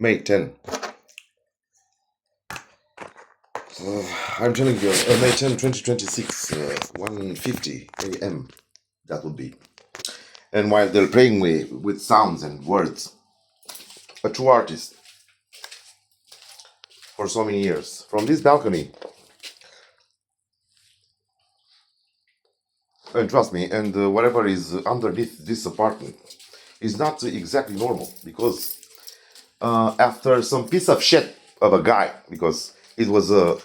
May 10. I'm telling you, May 10, 2026, 1:50 a.m. That would be. And while they're playing with sounds and words, a true artist for so many years. From this balcony, and trust me, and whatever is underneath this apartment is not exactly normal because after some piece of shit of a guy, because it was a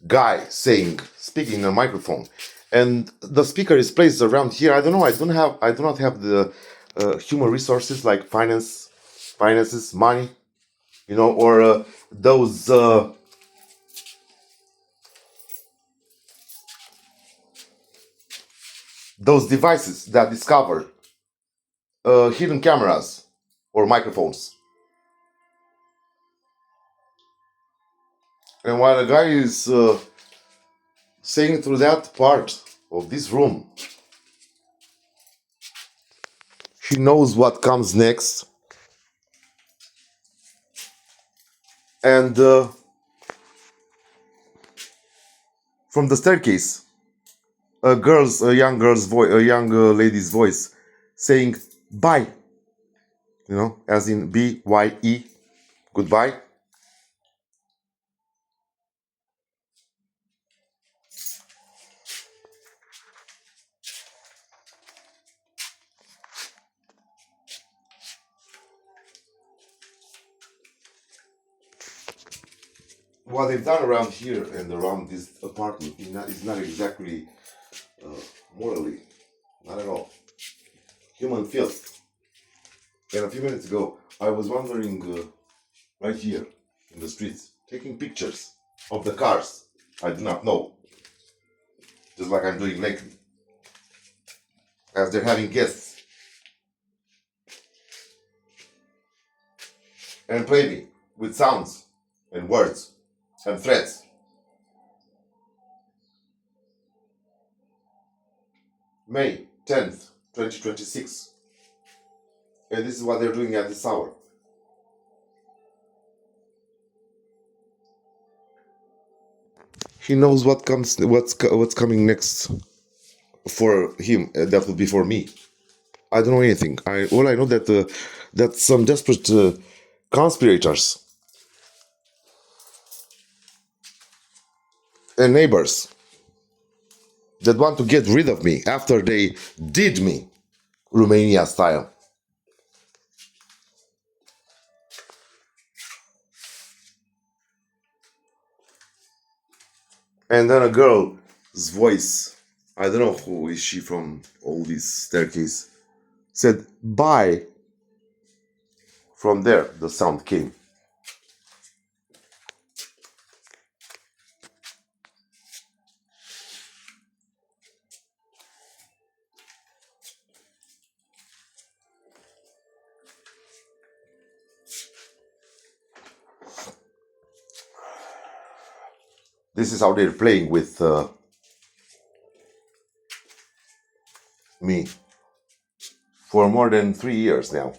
guy speaking in a microphone, and the speaker is placed around here. I don't know. I do not have the human resources like finances, money, or those devices that discover hidden cameras or microphones. And while the guy is saying through that part of this room, he knows what comes next. And from the staircase, a young girl's voice, a young lady's voice, saying "bye," as in BYE, goodbye. What they've done around here and around this apartment is not exactly morally, not at all. Human filth. And a few minutes ago, I was wandering right here in the streets, taking pictures of the cars I do not know, just like I'm doing lately, as they're having guests, and play me with sounds and words and threats. May 10th, 2026. And this is what they're doing at this hour. He knows what's coming next for him. That would be for me. I don't know anything. All I know that some desperate conspirators and neighbors that want to get rid of me after they did me, Romania style. And then a girl's voice, I don't know who is she from all this staircase, said bye. From there, the sound came. This is how they're playing with me for more than 3 years now.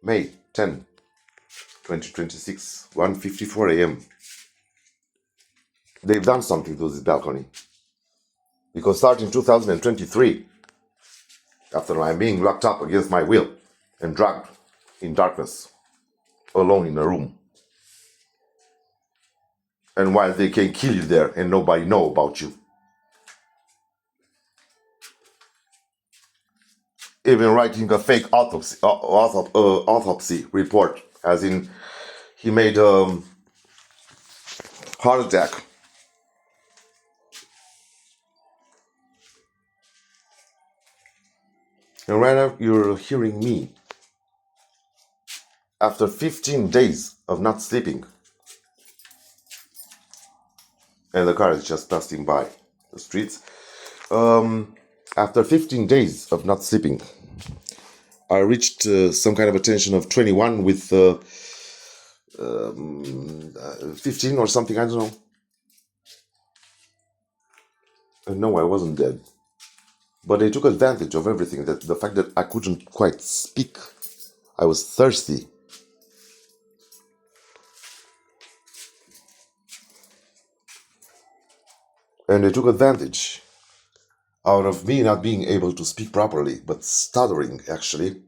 May 10, 2026, 1:54 a.m. They've done something to this balcony. Because starting 2023, after I'm being locked up against my will and dragged in darkness, alone in a room, and while they can kill you there and nobody know about you, even writing a fake autopsy report, as in he made a heart attack. And right now you're hearing me after 15 days of not sleeping. And the car is just passing by the streets. After 15 days of not sleeping, I reached some kind of a tension of 21 with 15 or something, I don't know. No, I wasn't dead. But they took advantage of everything. That the fact that I couldn't quite speak. I was thirsty. And they took advantage out of me not being able to speak properly, but stuttering, actually.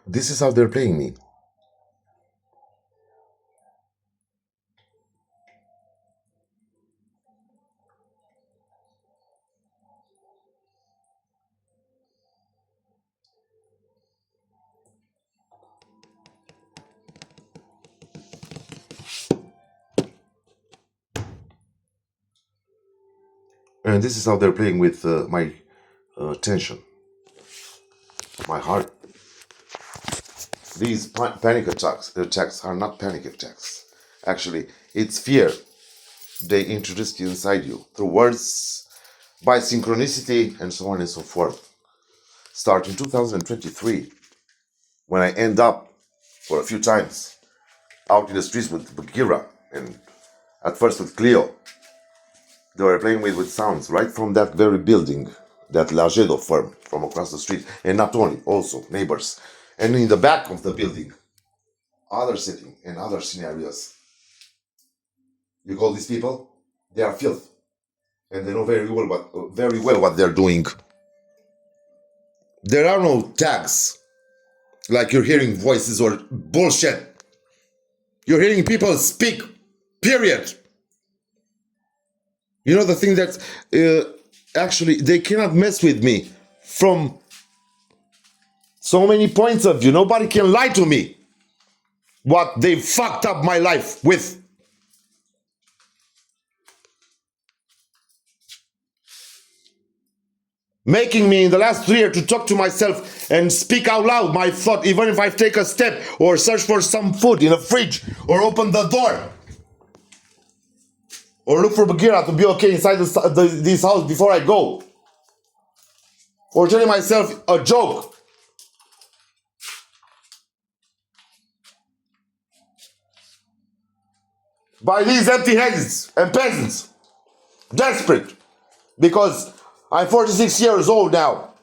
This is how they're playing me. And this is how they're playing with my tension, my heart. These panic attacks are not panic attacks. Actually, it's fear they introduced inside you through words, by synchronicity, and so on and so forth. Start in 2023, when I end up for a few times out in the streets with Bagheera, and at first with Cleo. They were playing with sounds right from that very building, that Lagedo firm from across the street, and not only, also neighbors. And in the back of the building, others sitting in other scenarios. You call these people? They are filth, and they know very well what they're doing. There are no tags, like you're hearing voices or bullshit. You're hearing people speak, period. You know the thing that actually they cannot mess with me from so many points of view. Nobody can lie to me what they fucked up my life with. Making me in the last 3 years to talk to myself and speak out loud my thought, even if I take a step or search for some food in a fridge or open the door. Or look for Bagheera to be okay inside this house before I go. Or telling myself a joke. By these empty heads and peasants. Desperate. Because I'm 46 years old now.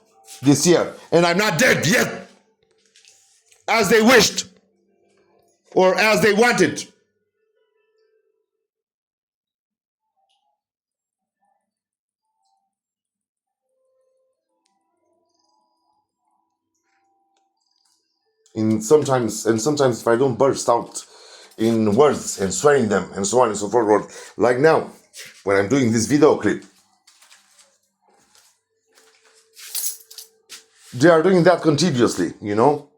This year. And I'm not dead yet. As they wished. Or as they wanted. Sometimes if I don't burst out in words and swearing them and so on and so forth, like now when I'm doing this video clip, they are doing that continuously, you know.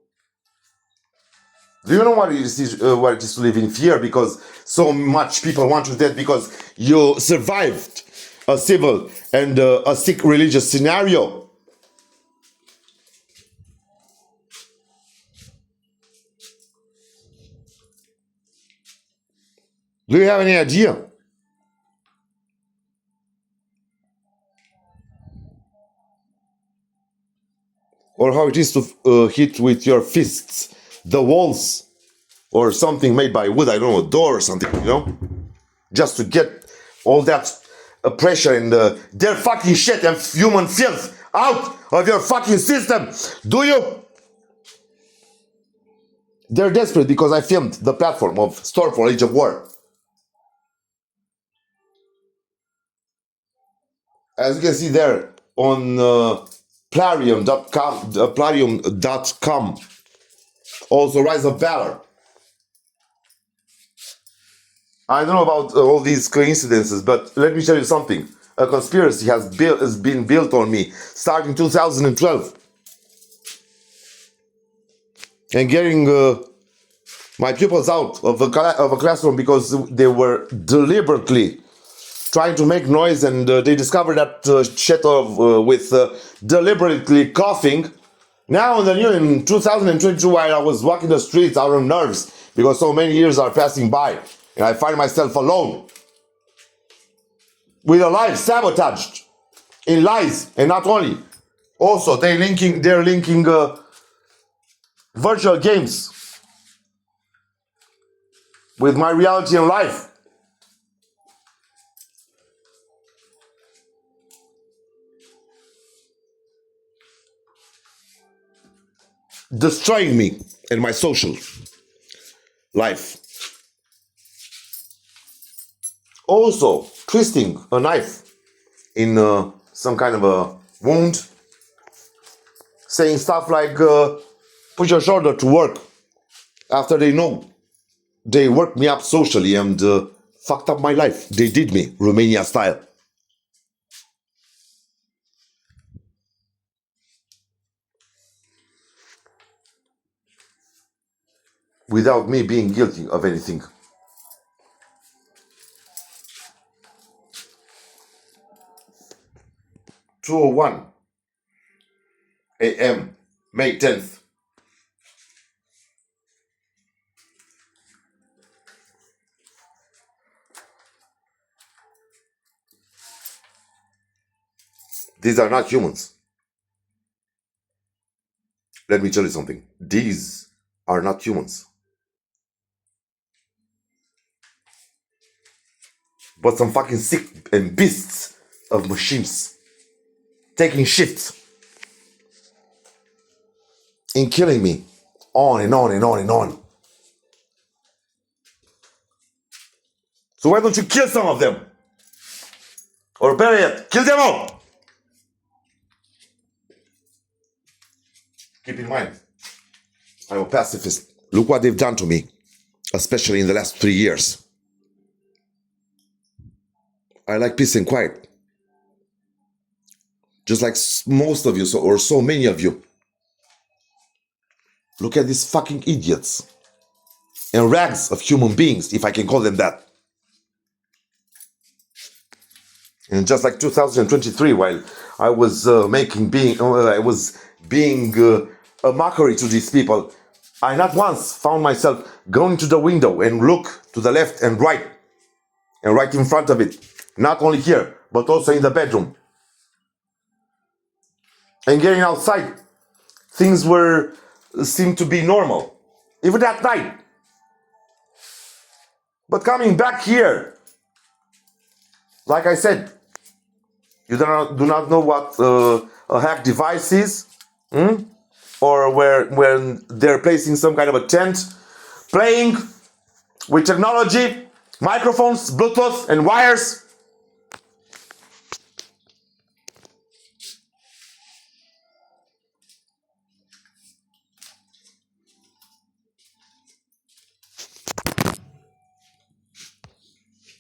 Do you know what it is to live in fear? Because so much people want you dead because you survived a civil and a sick religious scenario. Do you have any idea? Or how it is to hit with your fists the walls or something made by wood, I don't know, a door or something, you know? Just to get all that pressure and their fucking shit and human filth out of your fucking system. Do you? They're desperate because I filmed the platform of Stormfall Age of War. As you can see there on Plarium.com, Plarium.com, also Rise of Valor. I don't know about all these coincidences, but let me tell you something. A conspiracy has been built on me starting 2012. And getting my pupils out of a classroom because they were deliberately trying to make noise, and they discovered that shit with deliberately coughing. Now in 2022, while I was walking the streets out of nerves because so many years are passing by, and I find myself alone with a life sabotaged in lies, and not only Also, they're linking virtual games with my reality and life. Destroying me and my social life. Also, twisting a knife in some kind of a wound. Saying stuff like, put your shoulder to work. After they know they worked me up socially and fucked up my life. They did me, Romania style. Without me being guilty of anything. (2:01 a.m. May 10th. These are not humans. Let me tell you something. These are not humans. But some fucking sick and beasts of machines. Taking shifts. And killing me. On and on and on and on. So why don't you kill some of them? Or better yet, kill them all! Keep in mind, I'm a pacifist. Look what they've done to me, especially in the last 3 years. I like peace and quiet. Just like most of you, or so many of you. Look at these fucking idiots. And rags of human beings, if I can call them that. And just like 2023, while I was being a mockery to these people, I not once found myself going to the window and look to the left and right in front of it. Not only here, but also in the bedroom. And getting outside, things seemed to be normal, even at night. But coming back here, like I said, you do not know what a hack device is, or when they're placing some kind of a tent, playing with technology, microphones, Bluetooth, and wires,